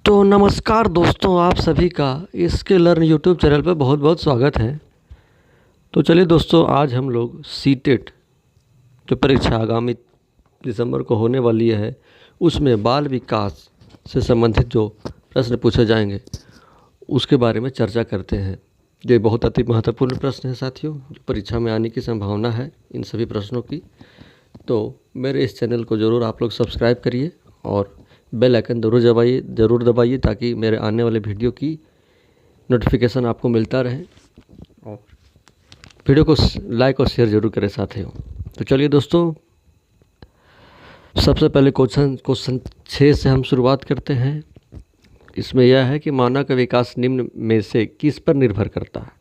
तो नमस्कार दोस्तों, आप सभी का इसके लर्न यूट्यूब चैनल पर बहुत बहुत स्वागत है। तो चलिए दोस्तों, आज हम लोग सीटेट जो परीक्षा आगामी दिसंबर को होने वाली है उसमें बाल विकास से संबंधित जो प्रश्न पूछे जाएंगे उसके बारे में चर्चा करते हैं। ये बहुत अति महत्वपूर्ण प्रश्न है साथियों, जो परीक्षा में आने की संभावना है इन सभी प्रश्नों की। तो मेरे इस चैनल को ज़रूर आप लोग सब्सक्राइब करिए और बेल आइकन ज़रूर दबाइए ताकि मेरे आने वाले वीडियो की नोटिफिकेशन आपको मिलता रहे, और वीडियो को लाइक और शेयर ज़रूर करें साथियों। तो चलिए दोस्तों, सबसे पहले क्वेश्चन 6 से हम शुरुआत करते हैं। इसमें यह है कि मानव का विकास निम्न में से किस पर निर्भर करता है।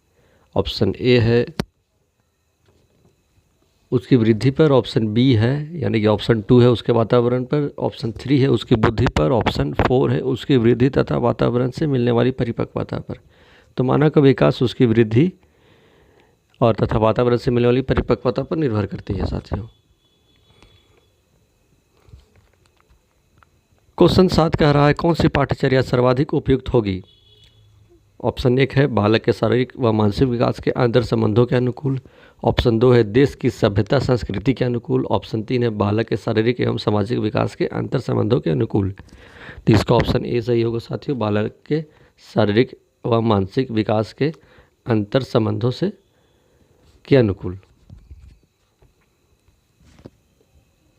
ऑप्शन ए है उसकी वृद्धि पर, ऑप्शन बी है यानी कि ऑप्शन 2 है उसके वातावरण पर, ऑप्शन 3 है उसकी बुद्धि पर, ऑप्शन 4 है उसकी वृद्धि तथा वातावरण से मिलने वाली परिपक्वता पर। तो मानव का विकास उसकी वृद्धि और तथा वातावरण से मिलने वाली परिपक्वता पर निर्भर करती है साथियों। क्वेश्चन 7 कह रहा है कौन सी पाठ्यचर्या सर्वाधिक उपयुक्त होगी। ऑप्शन 1 है बालक के शारीरिक व मानसिक विकास के अंतर संबंधों के अनुकूल, ऑप्शन 2 है देश की सभ्यता संस्कृति के अनुकूल, ऑप्शन 3 है बालक के शारीरिक एवं सामाजिक विकास के अंतर संबंधों के अनुकूल। तो इसका ऑप्शन ए सही होगा साथियों, बालक के शारीरिक व मानसिक विकास के अंतर संबंधों से के अनुकूल।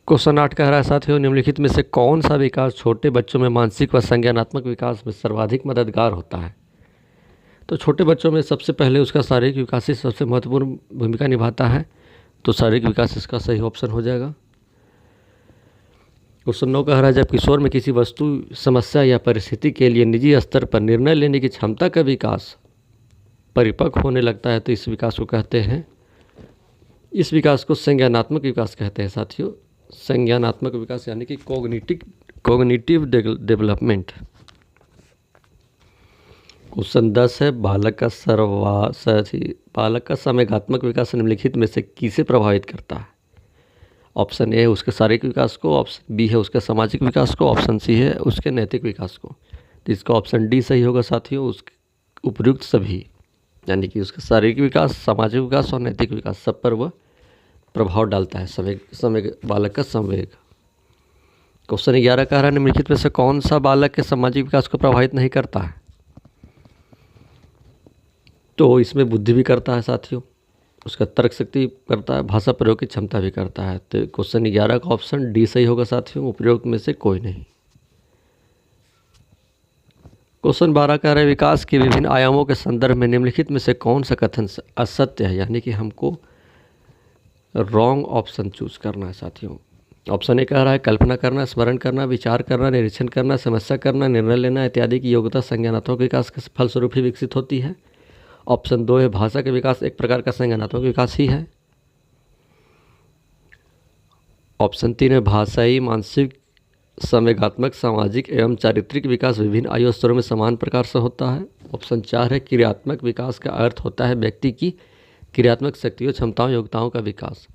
क्वेश्चन 8 कह रहा है साथियों निम्नलिखित में से कौन सा विकास छोटे बच्चों में मानसिक व संज्ञानात्मक विकास में सर्वाधिक मददगार होता है। तो छोटे बच्चों में सबसे पहले उसका शारीरिक विकास ही सबसे महत्वपूर्ण भूमिका निभाता है, तो शारीरिक विकास इसका सही ऑप्शन हो जाएगा। क्वेश्चन 9 कह रहा है जब किशोर में किसी वस्तु, समस्या या परिस्थिति के लिए निजी स्तर पर निर्णय लेने की क्षमता का विकास परिपक्व होने लगता है तो इस विकास को कहते हैं, इस विकास को संज्ञानात्मक विकास कहते हैं साथियों। संज्ञानात्मक विकास यानी कि कोग्निटिव डेवलपमेंट। क्वेश्चन 10 है बालक का संवेगात्मक विकास निम्नलिखित में से किसे प्रभावित करता है। ऑप्शन ए है उसके शारीरिक विकास को, ऑप्शन बी है उसके सामाजिक विकास को, ऑप्शन सी है उसके नैतिक विकास को। तो इसका ऑप्शन डी सही होगा साथियों, उसके उपयुक्त सभी यानी कि उसका शारीरिक विकास, सामाजिक विकास और नैतिक विकास सब पर वह प्रभाव डालता है संवेग बालक का संवेग। क्वेश्चन 11 कह रहा है निम्नलिखित में से कौन सा बालक के सामाजिक विकास को प्रभावित नहीं करता है। तो इसमें बुद्धि भी करता है साथियों, उसका तर्क शक्ति करता है, भाषा प्रयोग की क्षमता भी करता है। तो क्वेश्चन 11 का ऑप्शन डी सही होगा साथियों, उपयुक्त में से कोई नहीं। क्वेश्चन 12 कह रहे विकास के विभिन्न आयामों के संदर्भ में निम्नलिखित में से कौन सा कथन असत्य है, यानी कि हमको रॉन्ग ऑप्शन चूज करना है साथियों। ऑप्शन ए कह रहा है कल्पना करना, स्मरण करना, विचार करना, निरीक्षण करना, समस्या करना, निर्णय लेना इत्यादि की योग्यता संज्ञानात्मक विकास के फलस्वरूप ही विकसित होती है। ऑप्शन 2 है भाषा का विकास एक प्रकार का संज्ञानात्मक विकास ही है। ऑप्शन 3 है भाषाई, मानसिक, संवेगात्मक, सामाजिक एवं चारित्रिक विकास विभिन्न आयु स्तरों में समान प्रकार से होता है। ऑप्शन 4 है क्रियात्मक विकास का अर्थ होता है व्यक्ति की क्रियात्मक शक्तियों, क्षमताओं, योग्यताओं का विकास।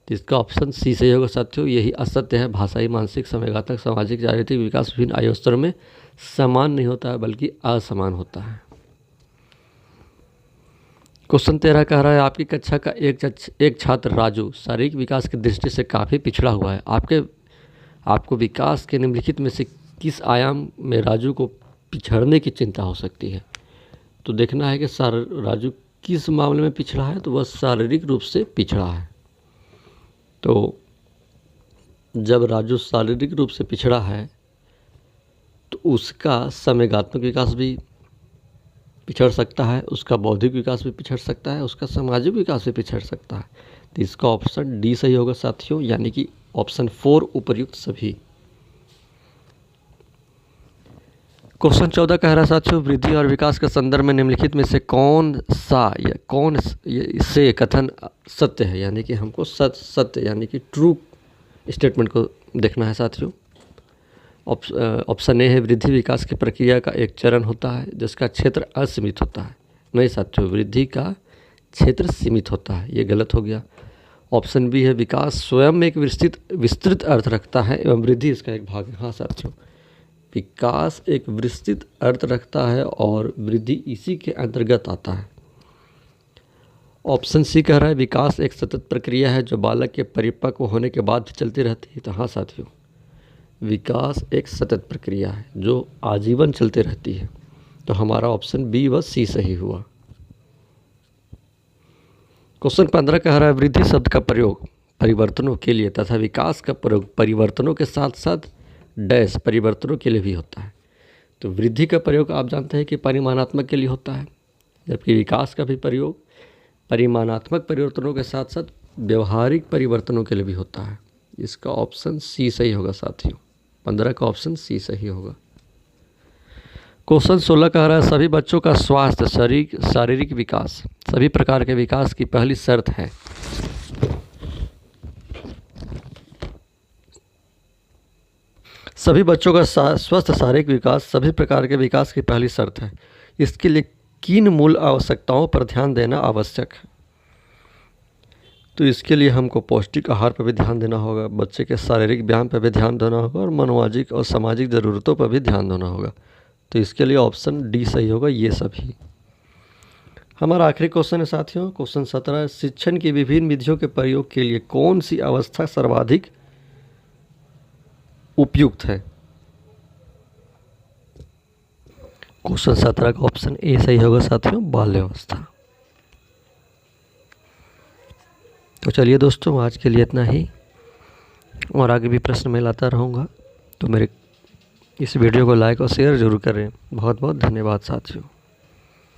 तो इसका ऑप्शन सी सही होगा साथियों, यही असत्य है। भाषाई, मानसिक, संवेगात्मक, सामाजिक, चारित्रिक विकास विभिन्न आयु स्तरों में समान नहीं होता है बल्कि असमान होता है। क्वेश्चन 13 कह रहा है आपकी कक्षा का एक छात्र राजू शारीरिक विकास की दृष्टि से काफ़ी पिछड़ा हुआ है। आपको विकास के निम्नलिखित में से किस आयाम में राजू को पिछड़ने की चिंता हो सकती है। तो देखना है कि राजू किस मामले में पिछड़ा है, तो वह शारीरिक रूप से पिछड़ा है। तो जब राजू शारीरिक रूप से पिछड़ा है तो उसका संवेगात्मक विकास भी पिछड़ सकता है, उसका बौद्धिक विकास भी पिछड़ सकता है, उसका सामाजिक विकास भी पिछड़ सकता है। तो इसका ऑप्शन डी सही होगा साथियों, यानी कि ऑप्शन 4 उपयुक्त सभी। क्वेश्चन 14 कह रहा है साथियों वृद्धि और विकास के संदर्भ में निम्नलिखित में से कौन से कथन सत्य है, यानी कि हमको सत्य यानी कि ट्रू स्टेटमेंट को देखना है साथियों। ऑप्शन ए है वृद्धि विकास की प्रक्रिया का एक चरण होता है जिसका क्षेत्र असीमित होता है। नहीं साथियों, वृद्धि का क्षेत्र सीमित होता है, ये गलत हो गया। ऑप्शन बी है विकास स्वयं में एक विस्तृत अर्थ रखता है एवं वृद्धि इसका एक भाग है। हाँ साथियों, विकास एक विस्तृत अर्थ रखता है और वृद्धि इसी के अंतर्गत आता है। ऑप्शन सी कह रहा है विकास एक सतत प्रक्रिया है जो बालक के परिपक्व होने के बाद भी चलती रहती है। तो हाँ साथियों, विकास एक सतत प्रक्रिया है जो आजीवन चलती रहती है। तो हमारा ऑप्शन बी व सी सही हुआ। क्वेश्चन 15 कह रहा है वृद्धि शब्द का प्रयोग परिवर्तनों के लिए तथा विकास का प्रयोग परिवर्तनों के साथ साथ डैश परिवर्तनों के लिए भी होता है। तो वृद्धि का प्रयोग आप जानते हैं कि परिमाणात्मक के लिए होता है, जबकि विकास का भी प्रयोग परिमाणात्मक परिवर्तनों के साथ साथ व्यवहारिक परिवर्तनों के लिए भी होता है। इसका ऑप्शन सी सही होगा साथियों, 15 का ऑप्शन सी सही होगा। क्वेश्चन 16 कह रहा है सभी बच्चों का स्वास्थ्य शारीरिक विकास सभी प्रकार के विकास की पहली शर्त है। सभी बच्चों का स्वस्थ शारीरिक विकास सभी प्रकार के विकास की पहली शर्त है। इसके लिए किन मूल आवश्यकताओं पर ध्यान देना आवश्यक है? तो इसके लिए हमको पौष्टिक आहार पर भी ध्यान देना होगा, बच्चे के शारीरिक व्यायाम पर भी ध्यान देना होगा और मनोवाजिक और सामाजिक ज़रूरतों पर भी ध्यान देना होगा। तो इसके लिए ऑप्शन डी सही होगा, ये सभी। हमारा आखिरी क्वेश्चन है साथियों, क्वेश्चन 17, शिक्षण की विभिन्न विधियों के प्रयोग के लिए कौन सी अवस्था सर्वाधिक उपयुक्त है? क्वेश्चन 17 का ऑप्शन ए सही होगा साथियों, बाल्यावस्था। तो चलिए दोस्तों, आज के लिए इतना ही और आगे भी प्रश्न मैं लाता रहूँगा। तो मेरे इस वीडियो को लाइक और शेयर ज़रूर करें। बहुत बहुत धन्यवाद साथियों।